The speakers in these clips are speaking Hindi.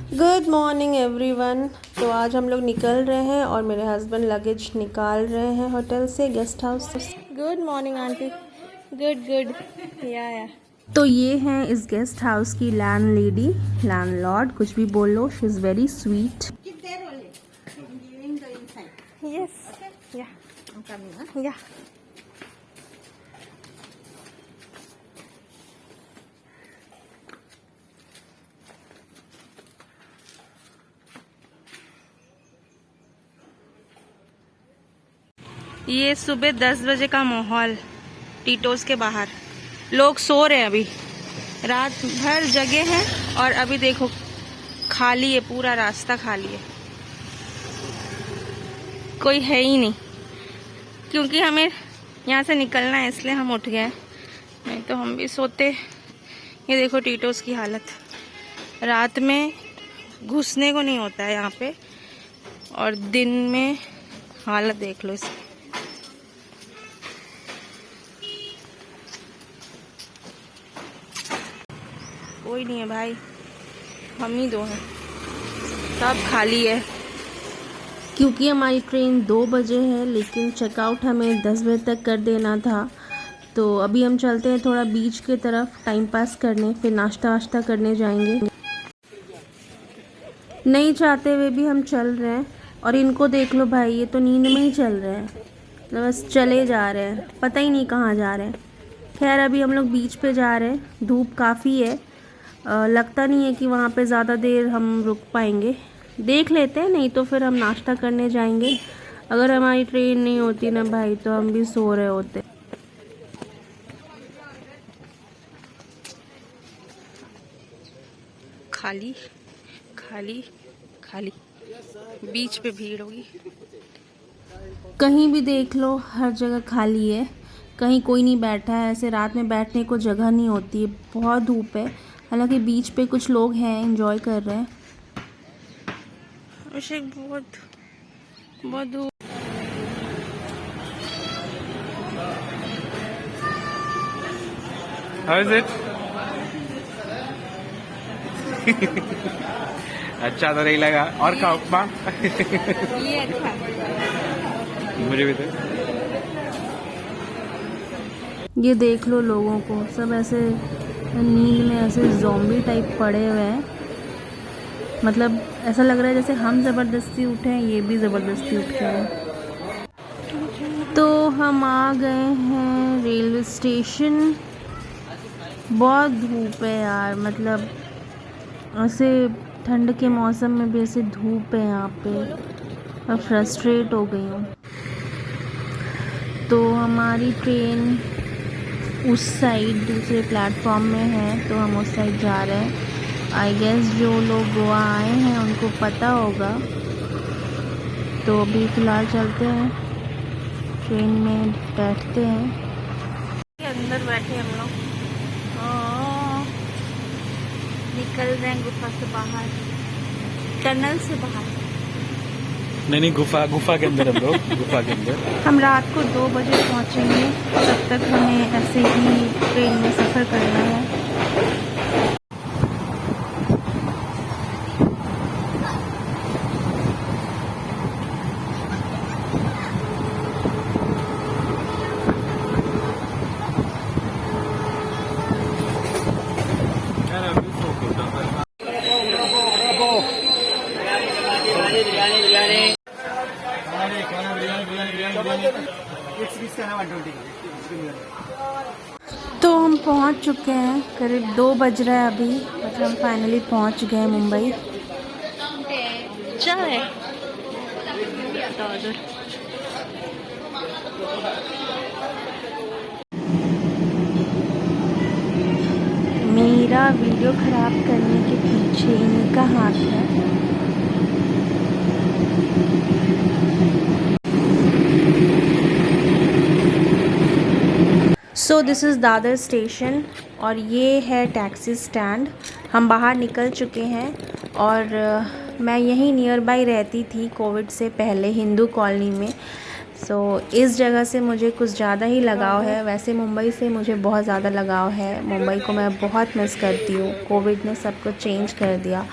Good morning everyone. तो आज हम लोग निकल रहे हैं और मेरे हस्बैंड लगेज निकाल रहे हैं होटल से, गेस्ट हाउस से। Good morning aunty. Good good या तो ये हैं इस गेस्ट हाउस की लैंड लेडी, लैंडलॉर्ड, कुछ भी बोल लो, she is very sweet. Yes या ये सुबह 10 बजे का माहौल टीटोस के बाहर। लोग सो रहे हैं अभी, रात भर जगे हैं और अभी देखो खाली है, पूरा रास्ता खाली है, कोई है ही नहीं। क्योंकि हमें यहाँ से निकलना है इसलिए हम उठ गए, नहीं तो हम भी सोते। ये देखो टीटोस की हालत, रात में घुसने को नहीं होता है यहाँ पे, और दिन में हालत देख लो इसकी। कोई नहीं है भाई, हम ही दो हैं, सब खाली है। क्योंकि हमारी ट्रेन 2 बजे है, लेकिन चेकआउट हमें 10 बजे तक कर देना था। तो अभी हम चलते हैं थोड़ा बीच के तरफ टाइम पास करने, फिर नाश्ता वाश्ता करने जाएंगे। नहीं चाहते हुए भी हम चल रहे हैं। और इनको देख लो भाई, ये तो नींद में ही चल रहे हैं, तो बस चले जा रहे हैं, पता ही नहीं कहाँ जा रहे हैं। खैर अभी हम लोग बीच पे जा रहे हैं, धूप काफ़ी है, लगता नहीं है कि वहाँ पे ज़्यादा देर हम रुक पाएंगे। देख लेते हैं, नहीं तो फिर हम नाश्ता करने जाएंगे। अगर हमारी ट्रेन नहीं होती ना भाई, तो हम भी सो रहे होते। खाली खाली खाली, बीच पे भीड़ होगी। कहीं भी देख लो, हर जगह खाली है, कहीं कोई नहीं बैठा है। ऐसे रात में बैठने को जगह नहीं होती है, बहुत धूप है। हालांकि बीच पे कुछ लोग हैं, एंजॉय कर रहे हैं। बहुत बहुत धूप। How is it? अच्छा तो नहीं लगा, और खाओ उपमा। ये अच्छा, मुझे भी तो। ये देख लो लोगों को, सब ऐसे नींद में ऐसे ज़ॉम्बी टाइप पड़े हुए हैं। मतलब ऐसा लग रहा है जैसे हम ज़बरदस्ती उठे हैं, ये भी ज़बरदस्ती उठ गए हैं। तो हम आ गए हैं रेलवे स्टेशन। बहुत धूप है यार, मतलब ऐसे ठंड के मौसम में भी ऐसे धूप है यहाँ पे, और फ्रस्ट्रेट हो गई हूँ। तो हमारी ट्रेन उस साइड दूसरे प्लेटफॉर्म में है, तो हम उस साइड जा रहे हैं। आई गेस जो लोग गोवा आए हैं उनको पता होगा। तो अभी फ़िलहाल चलते हैं, ट्रेन में बैठते हैं। अंदर बैठे हम लोग, निकल रहे हैं गुफा से बाहर, टनल से बाहर। नहीं, गुफा के अंदर हम लोग, गुफा के अंदर। हम रात को 2 बजे पहुंचेंगे, तब तक हमें ऐसे ही ट्रेन में सफ़र करना है। तो हम पहुंच चुके हैं, करीब 2 बज रहा है अभी, मतलब हम फाइनली पहुंच गए मुंबई। चाय मेरा वीडियो ख़राब करने के पीछे इनका हाथ है। So this is Dadar station, और ये है टैक्सी स्टैंड। हम बाहर निकल चुके हैं, और मैं यहीं नियर बाई रहती थी कोविड से पहले, हिंदू कॉलोनी में। इस जगह से मुझे कुछ ज़्यादा ही लगाव है। वैसे मुंबई से मुझे बहुत ज़्यादा लगाव है। मुंबई को मैं बहुत मिस करती हूँ। कोविड ने सब कुछ चेंज कर दिया।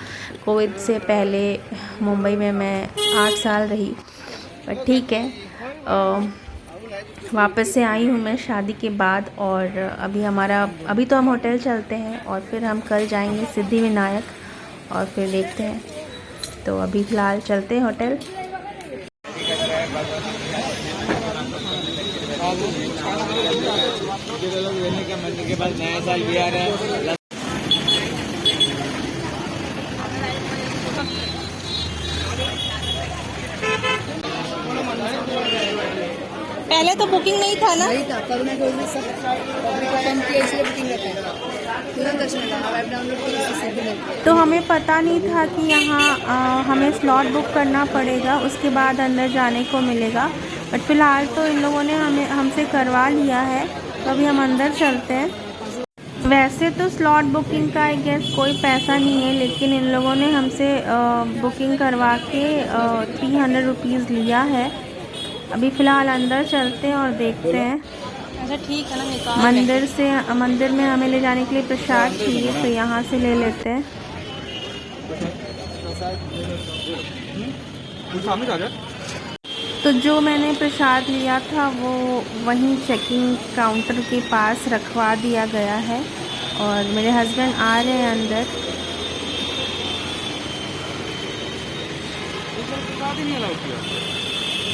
कोविड से पहले मुंबई में मैं 8 साल रही, पर ठीक है, वापस से आई हूँ मैं शादी के बाद। और अभी तो हम होटल चलते हैं और फिर हम कल जाएंगे सिद्धिविनायक और फिर देखते हैं। तो अभी फ़िलहाल चलते हैं होटल। के बाद नया साल भी आ रहा है। पहले तो बुकिंग नहीं था ना? नहीं था, कोरोना की वजह से पब्लिक को कम किया, इसलिए बुकिंग रहता है। तुरंत दर्शन मिला। अब ऐप डाउनलोड किया, इससे सीधे मिलता तो हमें पता नहीं था कि यहाँ हमें स्लॉट बुक करना पड़ेगा, उसके बाद अंदर जाने को मिलेगा। बट फ़िलहाल तो इन लोगों ने हमसे करवा लिया है, तो अभी हम अंदर चलते हैं। वैसे तो स्लॉट बुकिंग का आई गेस कोई पैसा नहीं है, लेकिन इन लोगों ने हमसे बुकिंग करवा के 300 रुपीज़ लिया है। अभी फ़िलहाल अंदर चलते हैं और देखते हैं। अच्छा ठीक है ना, मंदिर में हमें ले जाने के लिए प्रसाद चाहिए, तो यहाँ से ले लेते हैं। तो जो मैंने प्रसाद लिया था वो वहीं चेकिंग काउंटर के पास रखवा दिया गया है और मेरे हस्बैंड आ रहे हैं अंदर।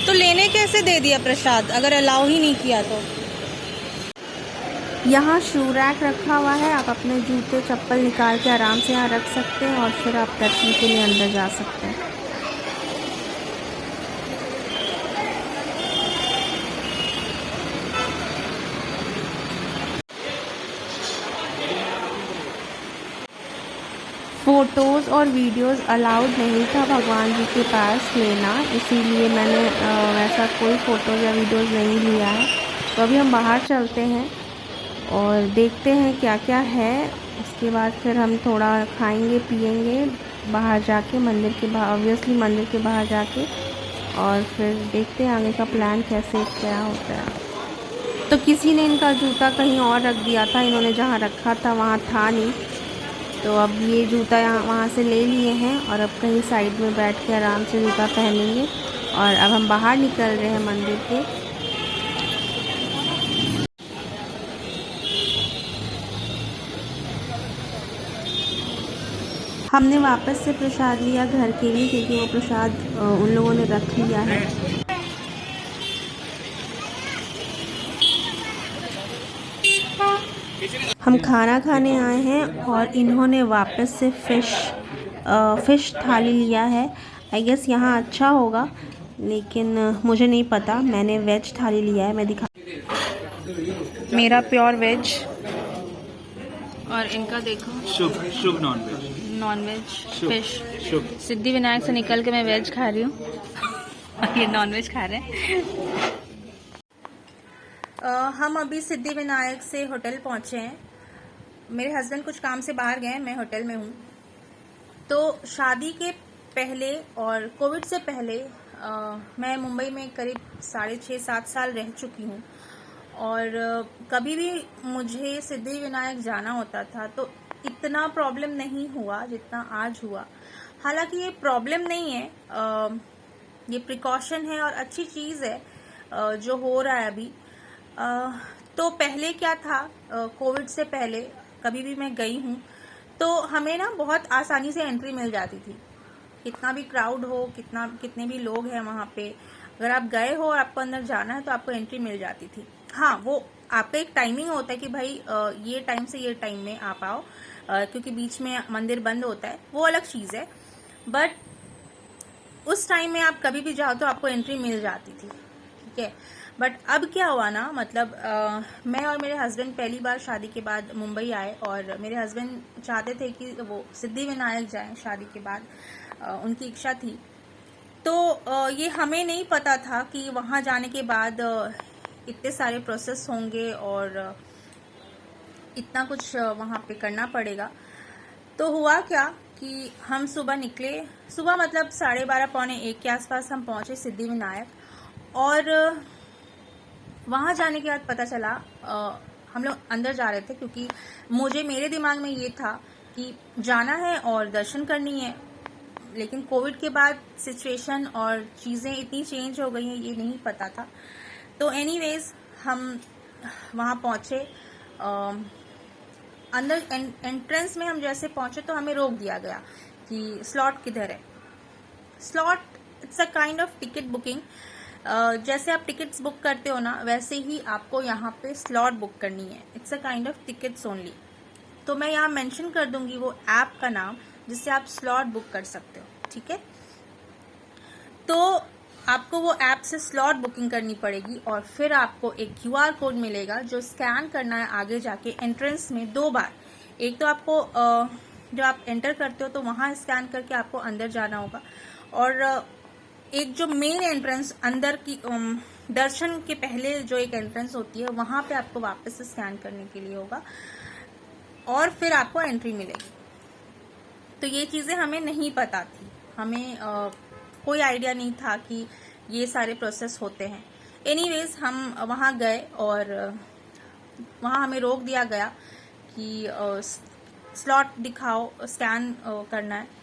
तो लेने कैसे दे दिया प्रसाद, अगर अलाउ ही नहीं किया तो? यहाँ शू रैक रखा हुआ है, आप अपने जूते चप्पल निकाल के आराम से यहाँ रख सकते हैं और फिर आप दर्शन के लिए अंदर जा सकते हैं। फ़ोटोज़ और वीडियोज़ अलाउड नहीं था भगवान जी के पास लेना, इसीलिए मैंने वैसा कोई फ़ोटोज़ या वीडियोज़ नहीं लिया है। तो अभी हम बाहर चलते हैं और देखते हैं क्या क्या है। उसके बाद फिर हम थोड़ा खाएंगे पिएंगे बाहर जाके, मंदिर के बाहर, ऑब्वियसली मंदिर के बाहर जाके, और फिर देखते हैं आगे का प्लान कैसे क्या होता है। तो किसी ने इनका जूता कहीं और रख दिया था, इन्होंने जहाँ रखा था वहाँ था नहीं, तो अब ये जूता वहाँ से ले लिए हैं और अब कहीं साइड में बैठ के आराम से जूता पहनेंगे। और अब हम बाहर निकल रहे हैं मंदिर के। हमने वापस से प्रसाद लिया घर के लिए, क्योंकि वो प्रसाद उन लोगों ने रख लिया है। हम खाना खाने आए हैं और इन्होंने वापस से फ़िश थाली लिया है। आई गेस यहाँ अच्छा होगा, लेकिन मुझे नहीं पता। मैंने वेज थाली लिया है, मैं दिखा। मेरा प्योर वेज और इनका देखो शुभ नॉन वेज फिश। शुभ सिद्धिविनायक से निकल के मैं वेज खा रही हूँ और ये नॉन वेज खा रहे हैं। हम अभी सिद्धिविनायक से होटल पहुँचे हैं। मेरे हस्बैंड कुछ काम से बाहर गए हैं, मैं होटल में हूँ। तो शादी के पहले और कोविड से पहले मैं मुंबई में करीब 6.5-7 साल रह चुकी हूँ और कभी भी मुझे सिद्धिविनायक जाना होता था तो इतना प्रॉब्लम नहीं हुआ जितना आज हुआ। हालांकि ये प्रॉब्लम नहीं है, ये प्रिकॉशन है और अच्छी चीज़ है जो हो रहा है अभी। तो पहले क्या था, कोविड से पहले कभी भी मैं गई हूँ तो हमें ना बहुत आसानी से एंट्री मिल जाती थी। कितना भी क्राउड हो, कितने भी लोग हैं वहाँ पे, अगर आप गए हो और आपको अंदर जाना है तो आपको एंट्री मिल जाती थी। हाँ, वो आपका एक टाइमिंग होता है कि भाई ये टाइम से ये टाइम में आप आओ, क्योंकि बीच में मंदिर बंद होता है, वो अलग चीज़ है। बट उस टाइम में आप कभी भी जाओ तो आपको एंट्री मिल जाती थी, ठीक है। बट अब क्या हुआ ना, मतलब मैं और मेरे हस्बैंड पहली बार शादी के बाद मुंबई आए और मेरे हस्बैंड चाहते थे कि वो सिद्धिविनायक जाएं शादी के बाद, उनकी इच्छा थी। तो ये हमें नहीं पता था कि वहाँ जाने के बाद इतने सारे प्रोसेस होंगे और इतना कुछ वहाँ पे करना पड़ेगा। तो हुआ क्या कि हम सुबह निकले, सुबह मतलब 12:30 पौने 1 के आसपास हम पहुँचे सिद्धिविनायक। और वहाँ जाने के बाद पता चला, हम लोग अंदर जा रहे थे क्योंकि मेरे दिमाग में ये था कि जाना है और दर्शन करनी है, लेकिन कोविड के बाद सिचुएशन और चीज़ें इतनी चेंज हो गई हैं ये नहीं पता था। तो एनीवेज हम वहाँ पहुँचे, अंदर एंट्रेंस में हम जैसे पहुँचे तो हमें रोक दिया गया कि स्लॉट किधर है। Slot it's a kind of ticket booking. जैसे आप टिकट्स बुक करते हो ना, वैसे ही आपको यहाँ पे स्लॉट बुक करनी है। It's a kind of tickets only. तो मैं यहाँ मेंशन कर दूंगी वो ऐप का नाम जिससे आप स्लॉट बुक कर सकते हो, ठीक है। तो आपको वो ऐप से स्लॉट बुकिंग करनी पड़ेगी और फिर आपको एक QR कोड मिलेगा जो स्कैन करना है आगे जाके एंट्रेंस में 2 बार। एक तो आपको जब आप एंटर करते हो तो वहाँ स्कैन करके आपको अंदर जाना होगा, और एक जो मेन एंट्रेंस अंदर की दर्शन के पहले जो एक एंट्रेंस होती है वहाँ पे आपको वापस से स्कैन करने के लिए होगा और फिर आपको एंट्री मिलेगी। तो ये चीज़ें हमें नहीं पता थी, हमें कोई आइडिया नहीं था कि ये सारे प्रोसेस होते हैं। एनीवेज हम वहाँ गए और वहाँ हमें रोक दिया गया कि स्लॉट दिखाओ, स्कैन करना है।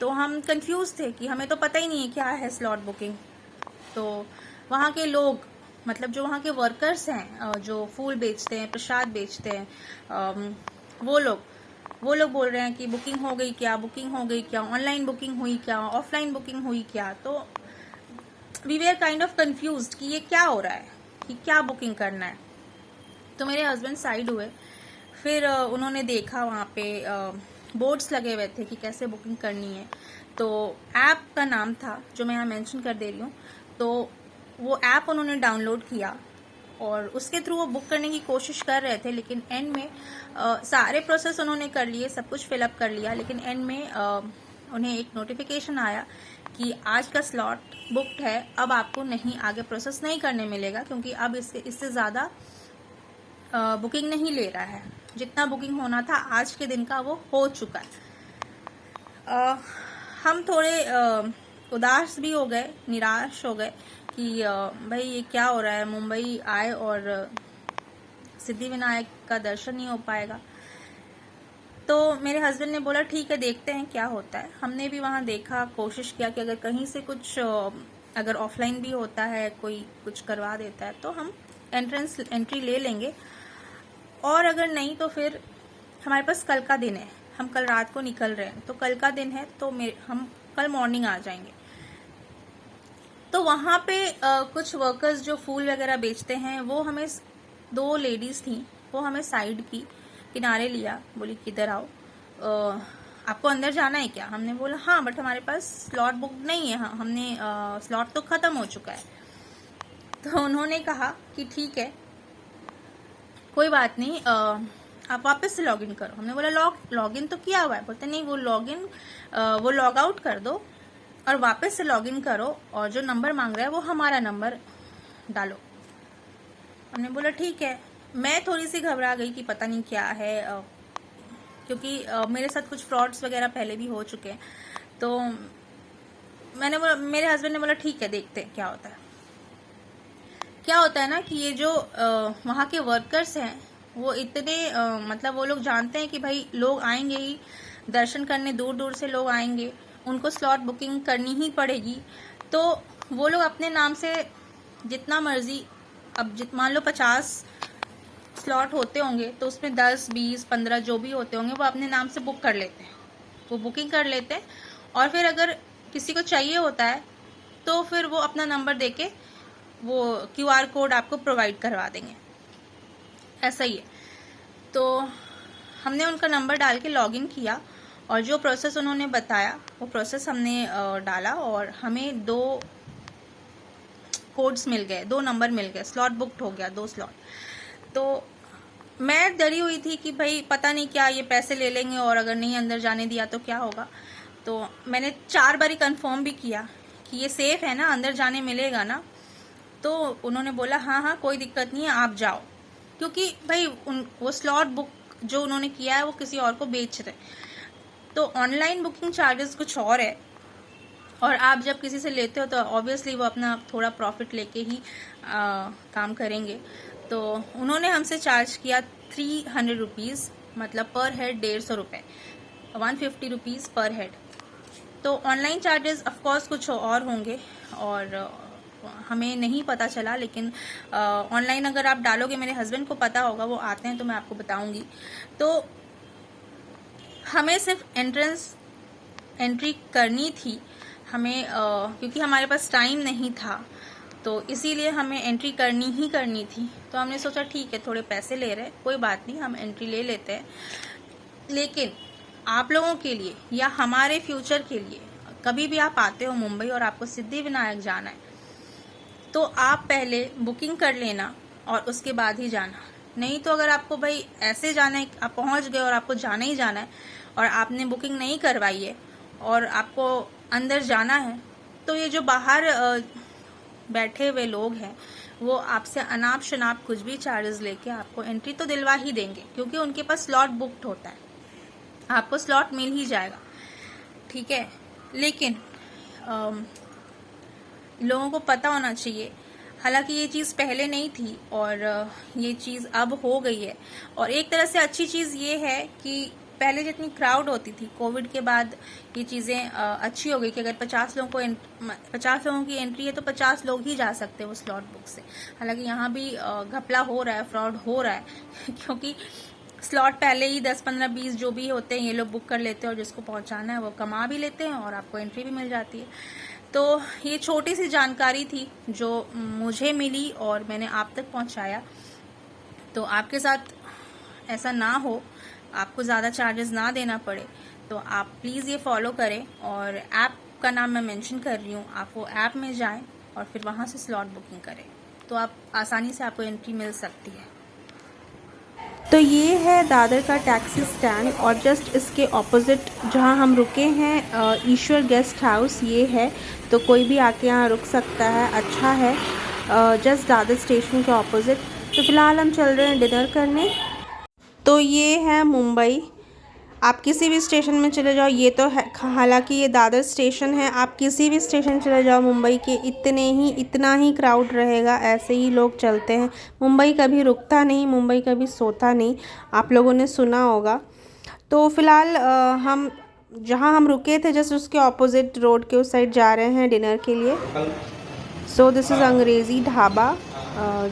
तो हम कंफ्यूज थे कि हमें तो पता ही नहीं है क्या है स्लॉट बुकिंग। तो वहाँ के लोग, मतलब जो वहाँ के वर्कर्स हैं, जो फूल बेचते हैं, प्रसाद बेचते हैं, वो लोग बोल रहे हैं कि बुकिंग हो गई क्या, बुकिंग हो गई क्या, ऑनलाइन बुकिंग हुई क्या, ऑफलाइन बुकिंग हुई क्या। तो we were kind of confused कि ये क्या हो रहा है, कि क्या बुकिंग करना है। तो मेरे हस्बैंड साइड हुए, फिर उन्होंने देखा वहाँ पे बोर्ड्स लगे हुए थे कि कैसे बुकिंग करनी है। तो ऐप का नाम था जो मैं यहाँ मेंशन कर दे रही हूँ। तो वो ऐप उन्होंने डाउनलोड किया और उसके थ्रू वो बुक करने की कोशिश कर रहे थे, लेकिन एंड में सारे प्रोसेस उन्होंने कर लिए, सब कुछ फिलअप कर लिया, लेकिन एंड में उन्हें एक नोटिफिकेशन आया कि आज का स्लॉट बुक्ड है, अब आपको नहीं आगे प्रोसेस नहीं करने मिलेगा क्योंकि अब इससे ज़्यादा बुकिंग नहीं ले रहा है। जितना बुकिंग होना था आज के दिन का वो हो चुका है। हम थोड़े उदास भी हो गए, निराश हो गए कि भाई ये क्या हो रहा है, मुंबई आए और सिद्धिविनायक का दर्शन नहीं हो पाएगा। तो मेरे हस्बैंड ने बोला ठीक है देखते हैं क्या होता है। हमने भी वहाँ देखा, कोशिश किया कि अगर कहीं से कुछ अगर ऑफलाइन भी होता है, कोई कुछ करवा देता है तो हम एंट्री ले लेंगे, और अगर नहीं तो फिर हमारे पास कल का दिन है, हम कल रात को निकल रहे हैं तो कल का दिन है तो हम कल मॉर्निंग आ जाएंगे। तो वहाँ पे कुछ वर्कर्स जो फूल वगैरह बेचते हैं वो हमें, 2 लेडीज थी, वो हमें साइड की किनारे लिया, बोली किधर आओ, आपको अंदर जाना है क्या। हमने बोला हाँ, बट हमारे पास स्लॉट बुक नहीं है, हाँ हमने स्लॉट तो ख़त्म हो चुका है। तो उन्होंने कहा कि ठीक है कोई बात नहीं, आप वापस से लॉगिन करो। हमने बोला लॉगिन तो किया हुआ है। बोलते नहीं, वो लॉग आउट कर दो और वापस से लॉगिन करो और जो नंबर मांग रहा है वो हमारा नंबर डालो। हमने बोला ठीक है। मैं थोड़ी सी घबरा गई कि पता नहीं क्या है, क्योंकि मेरे साथ कुछ फ्रॉड्स वगैरह पहले भी हो चुके हैं। तो मेरे हस्बैंड ने बोला ठीक है देखते हैं क्या होता है। क्या होता है ना कि ये जो वहाँ के वर्कर्स हैं वो इतने मतलब वो लोग जानते हैं कि भाई लोग आएंगे ही दर्शन करने, दूर दूर से लोग आएंगे, उनको स्लॉट बुकिंग करनी ही पड़ेगी। तो वो लोग अपने नाम से जितना मर्जी, अब मान लो 50 स्लॉट होते होंगे तो उसमें 10, 20, 15 जो भी होते होंगे वो अपने नाम से बुक कर लेते हैं, वो बुकिंग कर लेते हैं। और फिर अगर किसी को चाहिए होता है तो फिर वो अपना नंबर देके वो QR कोड आपको प्रोवाइड करवा देंगे, ऐसा ही है। तो हमने उनका नंबर डाल के लॉगिन किया और जो प्रोसेस उन्होंने बताया वो प्रोसेस हमने डाला और हमें 2 कोड्स मिल गए, 2 नंबर मिल गए, स्लॉट बुकड हो गया, 2 स्लॉट। तो मैं डरी हुई थी कि भाई पता नहीं क्या ये पैसे ले लेंगे और अगर नहीं अंदर जाने दिया तो क्या होगा। तो मैंने 4 बारी कंफर्म भी किया कि ये सेफ है ना, अंदर जाने मिलेगा ना। तो उन्होंने बोला हाँ हाँ कोई दिक्कत नहीं है, आप जाओ, क्योंकि भाई वो स्लॉट बुक जो उन्होंने किया है वो किसी और को बेच रहे। तो ऑनलाइन बुकिंग चार्जेस कुछ और है और आप जब किसी से लेते हो तो ऑब्वियसली वो अपना थोड़ा प्रॉफिट लेके ही काम करेंगे। तो उन्होंने हमसे चार्ज किया 300 रुपीज़, मतलब पर हेड 150 रुपये, 150 रुपीज़ पर हेड। तो ऑनलाइन चार्जेस ऑफकोर्स कुछ और होंगे और हमें नहीं पता चला, लेकिन ऑनलाइन अगर आप डालोगे, मेरे हस्बैंड को पता होगा, वो आते हैं तो मैं आपको बताऊंगी। तो हमें सिर्फ एंट्री करनी थी हमें, क्योंकि हमारे पास टाइम नहीं था तो इसीलिए हमें एंट्री करनी थी। तो हमने सोचा ठीक है, थोड़े पैसे ले रहे हैं, कोई बात नहीं, हम एंट्री ले लेते हैं। लेकिन आप लोगों के लिए या हमारे फ्यूचर के लिए, कभी भी आप आते हो मुंबई और आपको सिद्धिविनायक जाना है तो आप पहले बुकिंग कर लेना और उसके बाद ही जाना। नहीं तो अगर आपको भाई ऐसे जाना है, आप पहुंच गए और आपको जाना ही जाना है और आपने बुकिंग नहीं करवाई है और आपको अंदर जाना है, तो ये जो बाहर बैठे हुए लोग हैं वो आपसे अनाप शनाप कुछ भी चार्जेस लेके आपको एंट्री तो दिलवा ही देंगे, क्योंकि उनके पास स्लॉट बुक्ड होता है, आपको स्लॉट मिल ही जाएगा, ठीक है। लेकिन लोगों को पता होना चाहिए, हालांकि ये चीज़ पहले नहीं थी और ये चीज़ अब हो गई है। और एक तरह से अच्छी चीज़ ये है कि पहले जितनी क्राउड होती थी, कोविड के बाद ये चीज़ें अच्छी हो गई कि अगर 50 लोगों की एंट्री है तो 50 लोग ही जा सकते हैं वो स्लॉट बुक से। हालांकि यहाँ भी घपला हो रहा है, फ्रॉड हो रहा है क्योंकि स्लॉट पहले ही 10, 15, 20 जो भी होते हैं ये लोग बुक कर लेते हैं और जिसको पहुँचाना है वो कमा भी लेते हैं और आपको एंट्री भी मिल जाती है। तो ये छोटी सी जानकारी थी जो मुझे मिली और मैंने आप तक पहुँचाया। तो आपके साथ ऐसा ना हो, आपको ज़्यादा चार्जेस ना देना पड़े, तो आप प्लीज़ ये फॉलो करें। और ऐप का नाम मैं मेंशन कर रही हूँ, आप वो ऐप में जाएं और फिर वहाँ से स्लॉट बुकिंग करें, तो आप आसानी से आपको एंट्री मिल सकती है। तो ये है दादर का टैक्सी स्टैंड और जस्ट इसके ऑपोजिट जहाँ हम रुके हैं ईश्वर गेस्ट हाउस ये है। तो कोई भी आके यहाँ रुक सकता है, अच्छा है, जस्ट दादर स्टेशन के ऑपोजिट। तो फ़िलहाल हम चल रहे हैं डिनर करने। तो ये है मुंबई, आप किसी भी स्टेशन में चले जाओ, ये तो है, हालांकि ये दादर स्टेशन है, आप किसी भी स्टेशन चले जाओ मुंबई के, इतना ही क्राउड रहेगा, ऐसे ही लोग चलते हैं। मुंबई कभी रुकता नहीं, मुंबई कभी सोता नहीं, आप लोगों ने सुना होगा। तो फ़िलहाल हम जहाँ हम रुके थे जस्ट उसके ऑपोजिट रोड के उस साइड जा रहे हैं डिनर के लिए। सो दिस इज़ अंग्रेज़ी ढाबा।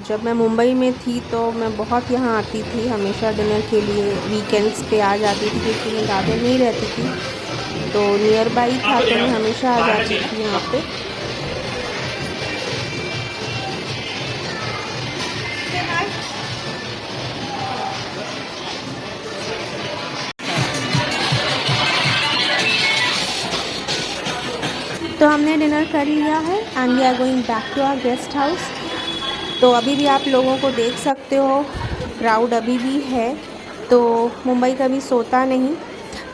जब मैं मुंबई में थी तो मैं बहुत यहाँ आती थी हमेशा डिनर के लिए, वीकेंड्स पे आ जाती थी क्योंकि मैं दादर नहीं रहती थी, तो नियर बाई था तो मैं हमेशा आ जाती थी यहाँ पे। तो हमने डिनर कर लिया है and we are going back to our guest house. तो अभी भी आप लोगों को देख सकते हो, क्राउड अभी भी है, तो मुंबई कभी सोता नहीं।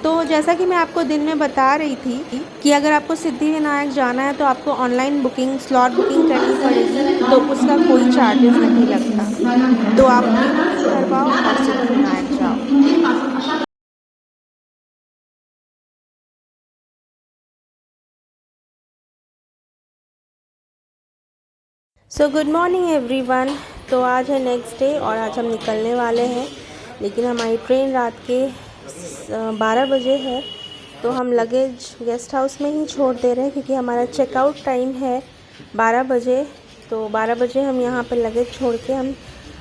तो जैसा कि मैं आपको दिन में बता रही थी कि अगर आपको सिद्धिविनायक जाना है तो आपको ऑनलाइन बुकिंग, स्लॉट बुकिंग करनी पड़ेगी, तो उसका कोई चार्जेस नहीं लगता। तो आप बुकिंग करवाओ और सिद्धिविनायक जाओ। So good morning everyone. तो आज है नेक्स्ट डे और आज हम निकलने वाले हैं, लेकिन हमारी ट्रेन रात के 12 बजे है। तो हम लगेज गेस्ट हाउस में ही छोड़ दे रहे हैं क्योंकि हमारा चेकआउट टाइम है 12 बजे। तो 12 बजे हम यहाँ पर लगेज छोड़ के हम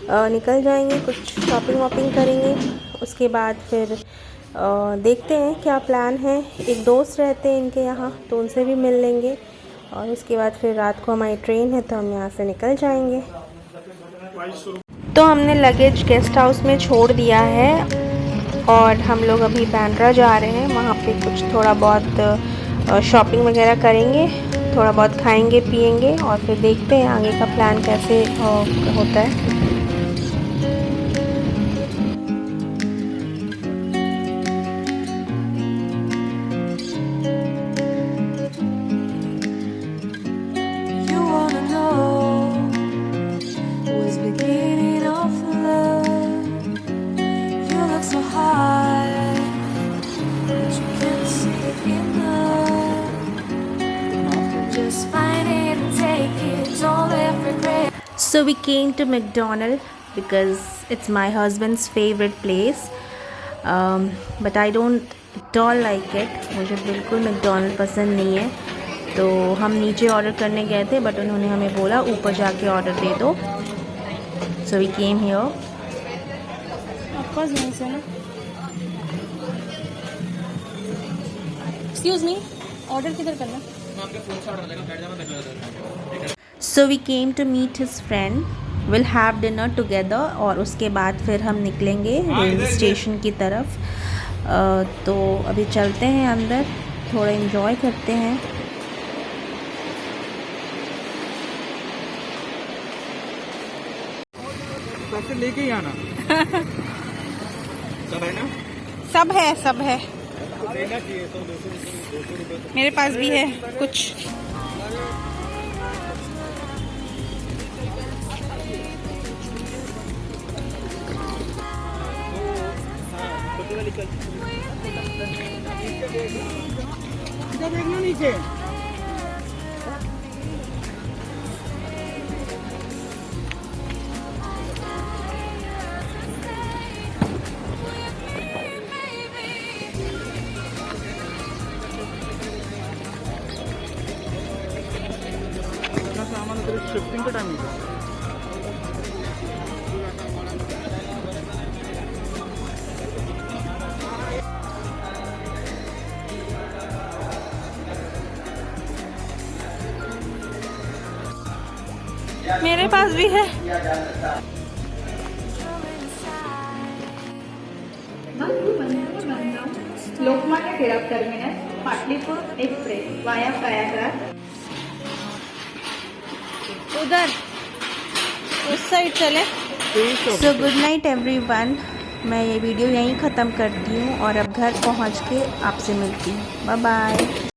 निकल जाएंगे, कुछ शॉपिंग वॉपिंग करेंगे, उसके बाद फिर देखते हैं क्या प्लान है। एक दोस्त रहते हैं इनके यहाँ, तो उनसे भी मिल लेंगे और उसके बाद फिर रात को हमारी ट्रेन है तो हम यहाँ से निकल जाएंगे। तो हमने लगेज गेस्ट हाउस में छोड़ दिया है और हम लोग अभी बांद्रा जा रहे हैं। वहाँ पे कुछ थोड़ा बहुत शॉपिंग वगैरह करेंगे, थोड़ा बहुत खाएंगे पिएंगे और फिर देखते हैं आगे का प्लान कैसे होता है। So we came to McDonald's because it's my husband's favorite place. But I don't at all like it. मुझे बिल्कुल मैकडोनल्ड पसंद नहीं है. तो हम नीचे ऑर्डर करने गए थे बट उन्होंने हमें बोला ऊपर जाके ऑर्डर दे दो. So we came here. Of course नहीं से ना. Excuse me, ऑर्डर किधर करना? So we came to meet his friend. We'll have dinner together और उसके बाद फिर हम निकलेंगे रेलवे स्टेशन की तरफ. तो अभी चलते हैं अंदर, थोड़ा एंजॉय करते हैं. पैसे लेके ही आना. सब है ना? सब है, सब है. देना चाहिए 100-200 रुपये. मेरे पास भी है कुछ. देखना नीचे. सामान शिफ्टिंग का टाइम है. मेरे पास भी है. Lokmanya Tilak terminus Pataliputra express via Prayagraj. उधर उस साइड चले. So good night everyone. मैं ये वीडियो यहीं ख़त्म करती हूँ और अब घर पहुँच के आपसे मिलती हूँ. Bye bye.